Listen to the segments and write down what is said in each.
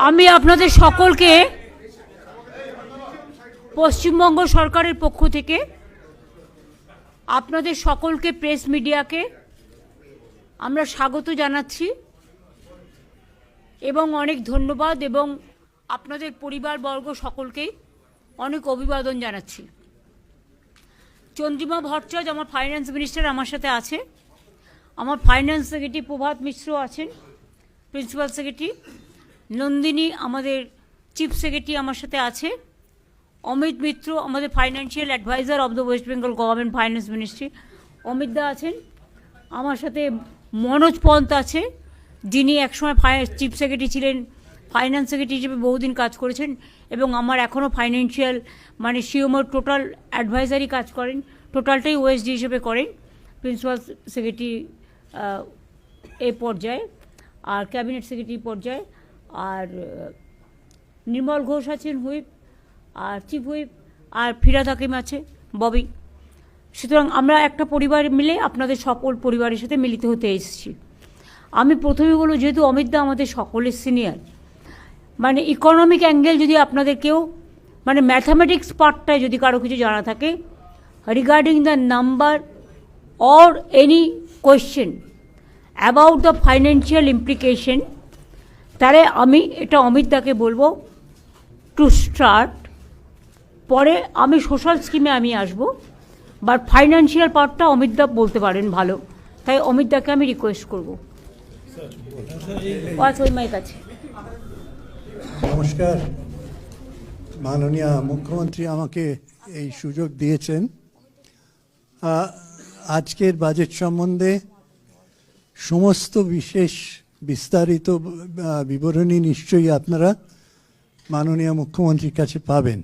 আমি আপনাদের সকলকে পশ্চিমবঙ্গ সরকারের পক্ষ থেকে আপনাদের সকলকে প্রেস মিডিয়াকে আমরা স্বাগত জানাচ্ছি এবং অনেক ধন্যবাদ এবং আপনাদের পরিবারবর্গ সকলকেই অনেক অভিবাদন জানাচ্ছি। চন্দ্রিমা ভট্টাচার্য আমার ফাইন্যান্স মিনিস্টার আমার সাথে আছে, আমার ফাইন্যান্স সেক্রেটারি প্রভাত মিশ্র আছেন, প্রিন্সিপাল সেক্রেটারি নন্দিনী আমাদের চিফ সেক্রেটারি আমার সাথে আছে, অমিত মিত্র আমাদের financial adviser of the West Bengal government finance ministry, Amit দা আছেন, আমার সাথে মনোজ পন্ত আছে যিনি একসময় চিফ সেক্রেটারি ছিলেন, ফাইন্যান্স সেক্রেটারি হিসেবে বহুদিন কাজ করেছেন এবং আমার এখনও ফাইন্যান্সিয়াল মানে সিওমোর টোটাল অ্যাডভাইজারি কাজ করেন, টোটালটাই ওএসডি হিসেবে করেন প্রিন্সিপাল সেক্রেটারি এই পর্যায়ে আর ক্যাবিনেট সেক্রেটারি পর্যায়ে। আর নির্মল ঘোষ আছেন হুইপ আর চিফ হুইপ, আর ফিরাদ হাকিম আছে ববি। সুতরাং আমরা একটা পরিবার মিলে আপনাদের সকল পরিবারের সাথে মিলিত হতে এসেছি। আমি প্রথমে বলবো, যেহেতু অমিত দা আমাদের সকলের সিনিয়র, মানে ইকোনমিক অ্যাঙ্গেল যদি আপনাদের কেউ মানে ম্যাথামেটিক্স পার্টটায় যদি কারো কিছু জানা থাকে regarding the number or any question about the financial implication, তাহলে আমি এটা অমিত দাকে বলবো টু স্টার্ট। পরে আমি সোশ্যাল স্কিমে আমি আসবো, বাট ফাইন্যান্সিয়াল পার্টটা অমিত দা বলতে পারেন ভালো, তাই অমিত দাকে আমি রিকোয়েস্ট করবো। ওই মাইক আছে। নমস্কার, মাননীয় মুখ্যমন্ত্রী আমাকে এই সুযোগ দিয়েছেন। আজকের বাজেট সম্বন্ধে সমস্ত বিস্তারিত বিবরণী নিশ্চয়ই আপনারা মাননীয় মুখ্যমন্ত্রীর কাছে পাবেন।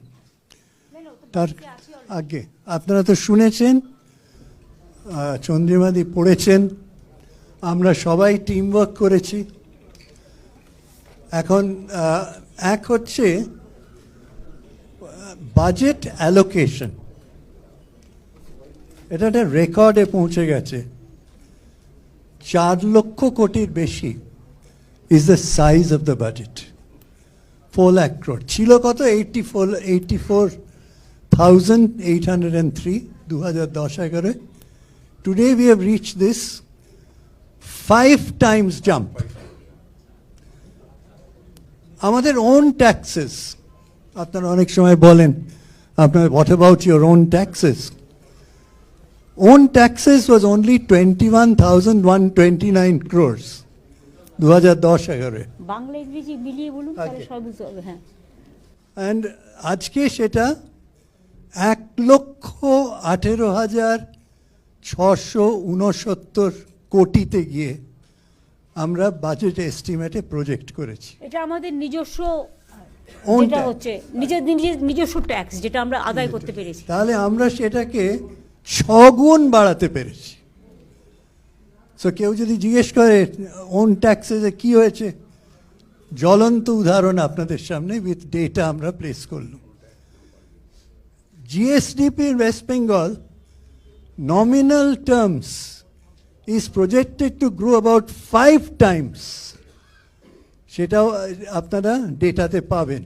তার আগে আপনারা তো শুনেছেন, চন্দ্রিমাদি পড়েছেন, আমরা সবাই টিম ওয়ার্ক করেছি। এখন এক হচ্ছে বাজেট অ্যালোকেশন, এটা একটা রেকর্ডে পৌঁছে গেছে। 4 লক্ষ কোটির বেশি is the size of the budget. 4 lakh crore ছিল কত? 84,803 2010-11। Today we have reached this 5 times jump. আমাদের ওন ট্যাক্সেস, আপনারা অনেক সময় বলেন আপনার what about your own taxes? Own taxes was only 21,129 crores 2010-11। Bangla ইংরেজি মিলিয়ে বলুন তাহলে সব বুঝতে হবে। হ্যাঁ, অ্যান্ড আজকে সেটা 1,18,669 কোটিতে গিয়ে আমরা বাজেট এস্টিমেটে প্রজেক্ট করেছি। এটা আমাদের নিজস্ব যেটা হচ্ছে নিজস্ব ট্যাক্স যেটা আমরা আদায় করতে পেরেছি। তাহলে আমরা সেটাকে 6 গুণ বাড়াতে পেরেছি। সো কেউ যদি জিজ্ঞেস করে ওন ট্যাক্সে কি হয়েছে, জ্বলন্ত উদাহরণ আপনাদের সামনে উইথ ডেটা আমরা প্লেস করলাম। GSDP in West Bengal, nominal terms, is projected to grow about 5 times. সেটাও আপনারা ডেটাতে পাবেন।